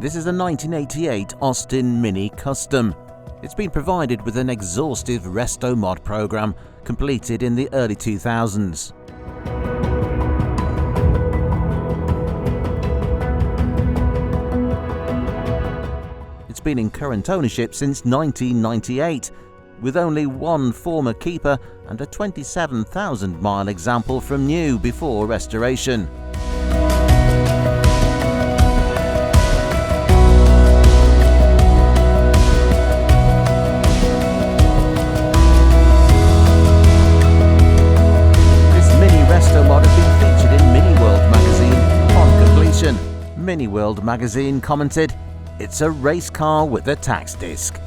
This is a 1988 Austin Mini Custom. It's been provided with an exhaustive Resto-Mod program completed in the early 2000s. It's been in current ownership since 1998, with only one former keeper and a 27,000-mile example from new before restoration. Resto-Mod has been featured in Mini World magazine upon completion. Mini World magazine commented, "It's a race car with a tax disc."